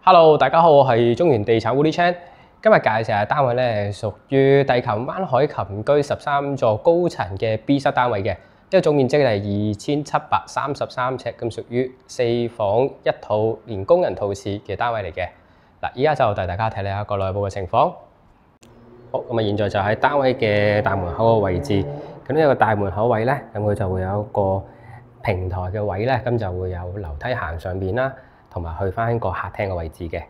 Hello，大家好，我係中原地產 Woody Chan。今日介紹嘅單位咧，屬於帝琴灣海琴居13座高層嘅 B 室單位嘅，總面積係2733尺，咁屬於4房1套連工人套廁嘅單位嚟嘅。嗱，依家就帶大家睇下一個內部嘅情況。好，咁現在就喺單位嘅大門口嘅位置。咁呢個大門口位咧，咁佢就會有一個平台嘅位咧，咁就會有樓梯行上邊啦。同埋去翻個客廳嘅位置嘅。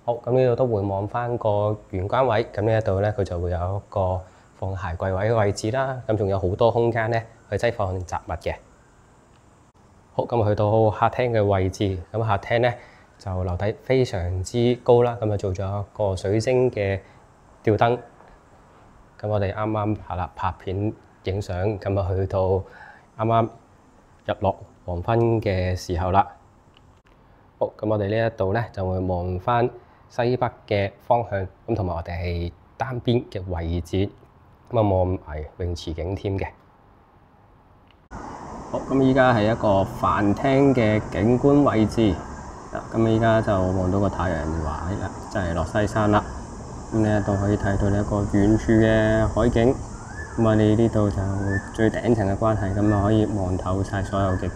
好，咁呢度都會望翻個玄關位，咁呢一度咧佢就會有一個放鞋櫃位嘅位置啦。咁仲有好多空間咧去擠放雜物嘅。好，咁去到客廳嘅位置，咁客廳咧就樓底非常之高啦，咁就做咗一個水晶嘅吊燈。咁我哋啱啱拍片影相，咁啊去到啱啱日落黃昏嘅時候啦。好，咁我哋呢一度咧就會望翻西北嘅方向，咁同埋我哋係單邊嘅位置，咁啊望埋泳池景添嘅。好，咁依家係一個飯廳嘅景觀位置，咁依家就望到個太陽話啦，就係落西山啦。咁呢一度可以睇到呢一個遠處嘅海景，咁我哋呢度就最頂層嘅關係，咁啊可以望透晒所有嘅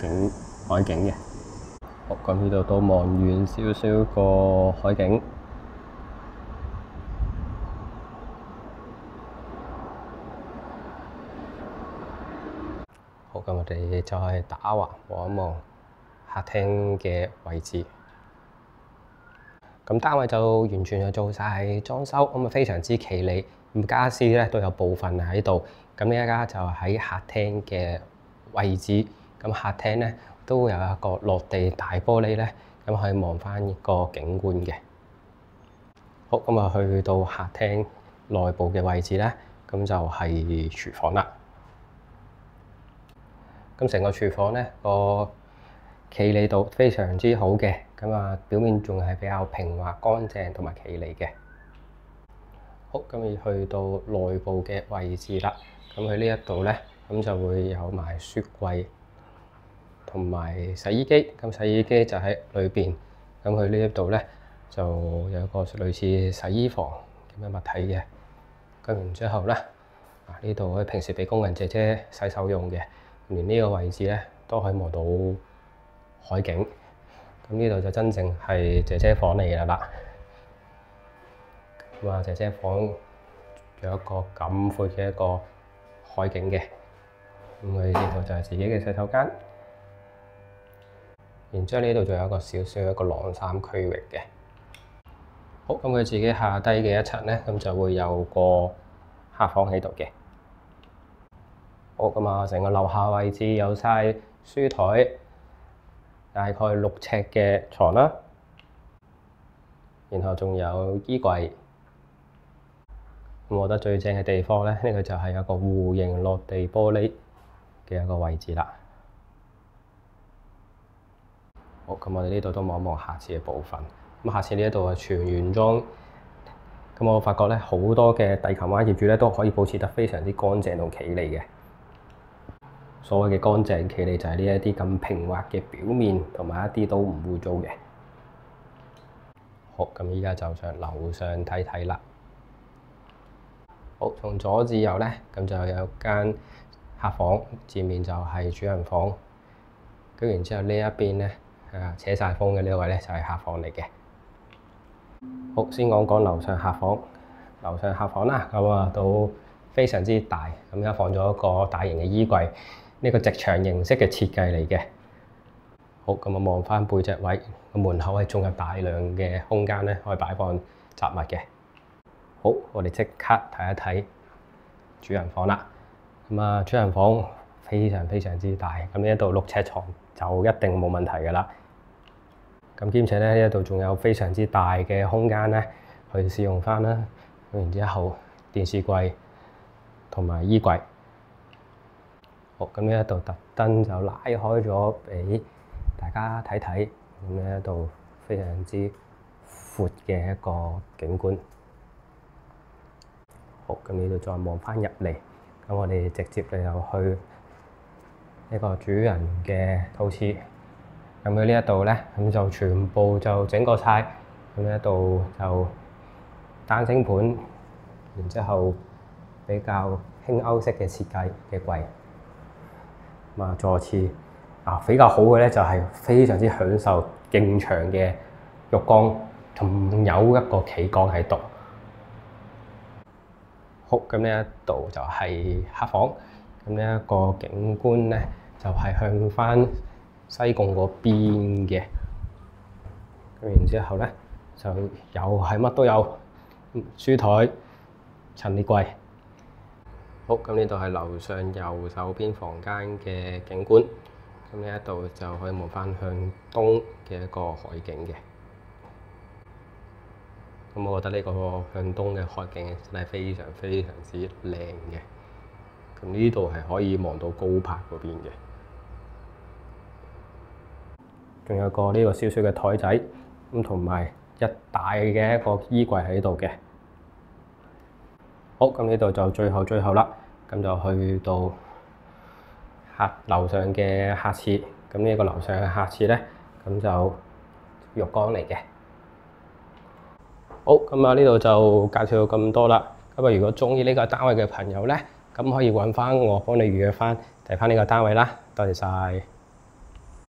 海景嘅。好，咁呢度都望遠少少個海景。好，咁我哋就係打橫望一望客廳嘅位置。咁單位就完全就做晒裝修，咁啊非常之企理。咁傢俬咧都有部分喺度。咁呢一家就喺客廳嘅位置。咁客廳咧都有一個落地大玻璃咧。咁可以望翻一個景觀嘅。好，咁啊去到客廳內部嘅位置咧，咁就係廚房啦。咁成個廚房咧個企理度非常之好嘅，咁啊表面仲係比較平滑、乾淨同埋企理嘅。好，咁而去到內部嘅位置啦，咁喺呢一度咧，咁就會有埋雪櫃。同埋洗衣機，咁洗衣機就喺裏邊，咁佢呢一度咧就有一個類似洗衣房咁嘅物體嘅。咁然之後咧，呢度可以平時俾工人姐姐洗手用嘅，連呢個位置咧都可以望到海景。咁呢度就真正係姐姐房嚟㗎啦。咁啊，姐姐房有一個咁闊嘅一個海景嘅。咁佢呢度就係自己嘅洗手間。然之後呢度仲有一個少少一個晾衫區域嘅。好，咁佢自己下低嘅一層咧，咁就會有個客房喺度嘅。好，咁啊，成個樓下位置有晒書台，大概6尺嘅床啦。然後仲有衣櫃。咁我覺得最正嘅地方咧，呢個就係有個弧形落地玻璃嘅一個位置啦。好，咁我哋呢度都望一望下廁嘅部分。咁下廁呢一度係全原裝。咁我發覺咧，好多嘅帝琴灣業主咧都可以保持得非常之乾淨同企理嘅。所謂嘅乾淨企理就係呢一啲咁平滑嘅表面，同埋一啲都唔污糟嘅。好，咁依家就上樓上睇睇啦。好，從左至右咧，咁就有間客房，前面就係主人房。跟然之後呢一邊咧。扯晒風嘅呢個位咧就係客房嚟嘅。好，先講講樓上客房。樓上客房啦，咁啊都非常之大，咁而家放咗一個大型嘅衣櫃，呢個直牆形式嘅設計嚟嘅。好，咁啊望翻背脊位，個門口係仲有大量嘅空間咧，可以擺放雜物嘅。好，我哋即刻睇一睇主人房啦。咁啊，主人房非常非常之大，咁呢一度6尺床就一定冇問題㗎啦。咁兼且咧，呢一度仲有非常之大嘅空間咧，去使用翻啦。然之後電視櫃同埋衣櫃。好，咁呢一度特登就拉開咗俾大家睇睇。咁呢一度非常之闊嘅一個景觀。好，咁呢度再望翻入嚟，咁我哋直接就去一個主人嘅套廁。咁佢呢一度咧，咁就全部就整過晒。咁呢一度就單星盤，然之後比較輕歐式嘅設計嘅櫃。咁啊，座廁比較好嘅咧，就係非常之享受勁長嘅浴缸，同有一個企缸喺度。好，咁呢一度就係客房。咁呢一個景觀咧，就係向翻西貢嗰邊嘅。咁然之後咧，就又係乜都有，書台、陳列櫃。好，咁呢度係樓上右手邊房間嘅景觀。咁呢一度就可以望翻向東嘅一個海景嘅。咁我覺得呢個向東嘅海景真係非常非常之靚嘅。咁呢度係可以望到高柏嗰邊嘅。仲有個呢個少少嘅台仔，咁同埋一大嘅一個衣櫃喺度嘅。好，咁呢度就最後啦，咁就去到樓上嘅客廁。咁呢個樓上嘅客廁咧，咁就浴缸嚟嘅。好，咁啊呢度就介紹到咁多啦。咁啊，如果中意呢個單位嘅朋友咧，咁可以揾翻我幫你預約翻睇翻呢個單位啦。多謝晒。